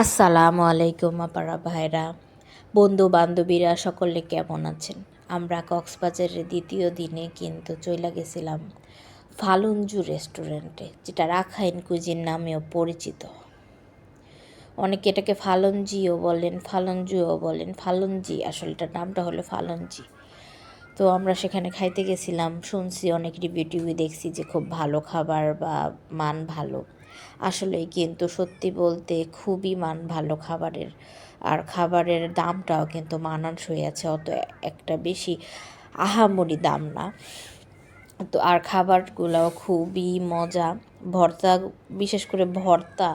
আসসালামু আলাইকুম আপারা ভাইরা, বন্ধু বান্ধবীরা সকলে কেমন আছেন? আমরা কক্সবাজারের দ্বিতীয় দিনে কিন্তু চলে গেছিলাম ফালুঞ্জু রেস্টুরেন্টে, যেটা রাখাইন কুজিন নামেও পরিচিত। অনেকে এটাকে ফালঞ্জিও বলেন, ফালঞ্জুও বলেন, ফালঞ্জি আসলে এটার নামটা হলো ফালঞ্জি। তো আমরা সেখানে খাইতে গেছিলাম, শুনছি অনেক রিভিউ টিভিউ দেখছি যে খুব ভালো খাবার বা মান ভালো। আসলেই কিন্তু সত্যি বলতে খুবই মান ভালো খাবারের, আর খাবারের দামটাও কিন্তু মানানসই আছে, অত একটা বেশি আহামরি দাম না। তো আর খাবারগুলোও খুবই মজা। ভর্তা, বিশেষ করে ভর্তা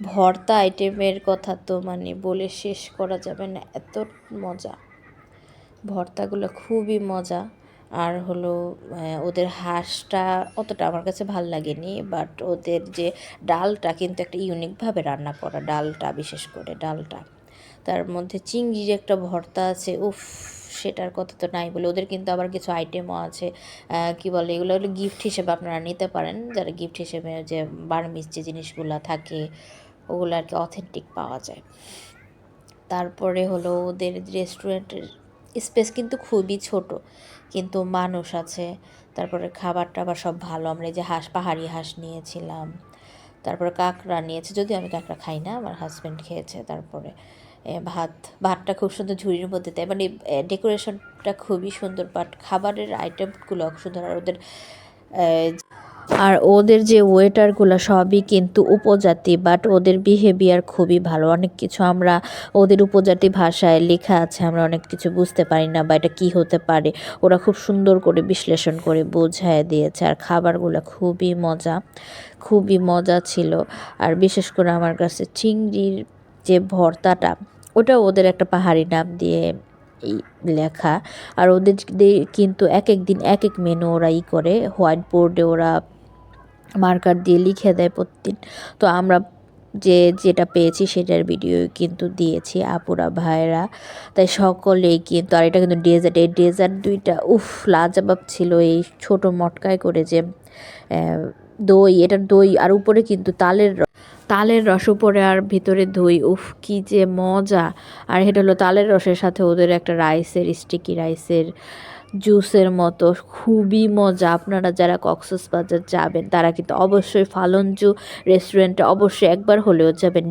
ভর্তা আইটেমের কথা তো মানে বলে শেষ করা যাবে না, এত মজা। ভর্তাগুলো খুবই মজা। আর হলো ওদের হাঁসটা অতটা আমার কাছে ভাল লাগেনি, বাট ওদের যে ডালটা কিন্তু একটা ইউনিকভাবে রান্না করা, ডালটা বিশেষ করে ডালটা, তার মধ্যে চিংড়ির একটা ভর্তা আছে, উফ, সেটার কথা তো নাই বলে। ওদের কিন্তু আবার কিছু আইটেমও আছে, কি বলে, এগুলো হলো গিফট হিসেবে আপনারা নিতে পারেন, যারা গিফট হিসেবে যে বার্মিজ যে জিনিসগুলো থাকে ওগুলো আর কি অথেন্টিক পাওয়া যায়। তারপরে হলো ওদের রেস্টুরেন্টের স্পেস কিন্তু খুবই ছোট, কিন্তু মানুষ আছে। তারপরে খাবার টাবার সব ভালো। আমরা এই যে পাহাড়ি হাঁস নিয়েছিলাম, তারপরে কাঁকড়া নিয়েছে, যদিও আমি কাঁকড়া খাই না, আমার হাজব্যান্ড খেয়েছে। তারপরে ভাতটা খুব সুন্দর ঝুড়ির মধ্যে দেয়, মানে ডেকোরেশনটা খুবই সুন্দর, বাট খাবারের আইটেমগুলো সুন্দর। আর ওদের যে ওয়েটারগুলো সবই কিন্তু উপজাতি, বাট ওদের বিহেভিয়ার খুবই ভালো। অনেক কিছু আমরা ওদের উপজাতি ভাষায় লেখা আছে, আমরা অনেক কিছু বুঝতে পারি না বা এটা কী হতে পারে, ওরা খুব সুন্দর করে বিশ্লেষণ করে বোঝায় দিয়েছে। আর খাবারগুলো খুবই মজা ছিল। আর বিশেষ করে আমার কাছে চিংড়ির যে ভর্তাটা, ওটা ওদের একটা পাহাড়ি নাম দিয়ে লেখা। আর ওদের কিন্তু এক এক দিন এক এক মেনু ওরা করে, হোয়াইট বোর্ডে ওরা মার্কার দিয়ে লিখে দেয় প্রতিদিন। তো আমরা যেটা পেয়েছি সেটার ভিডিও কিন্তু দিয়েছি আপুরা ভাইরা, তাই সকলেই কিন্তু। আর এটা কিন্তু এই ডেজার্ট দুইটা উফ লাজবাব ছিল। এই ছোট মটকায় করে যে দই, এটার দই, আর উপরে কিন্তু তালের রস উপরে, আর ভিতরে দই, উফ কি যে মজা। আর এটা হলো তালের রসের সাথে ওদের একটা স্টিকি রাইসের জুসের মতো, খুবই মজা। আপনারা যারা কক্সবাজার যাবেন তারা কিন্তু অবশ্যই ফালঞ্জু রেস্টুরেন্টে অবশ্যই একবার হলেও যাবেন।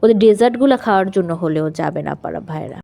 ওদের ডেজার্টগুলো খাওয়ার জন্য হলেও যাবেন আপারা ভাইরা।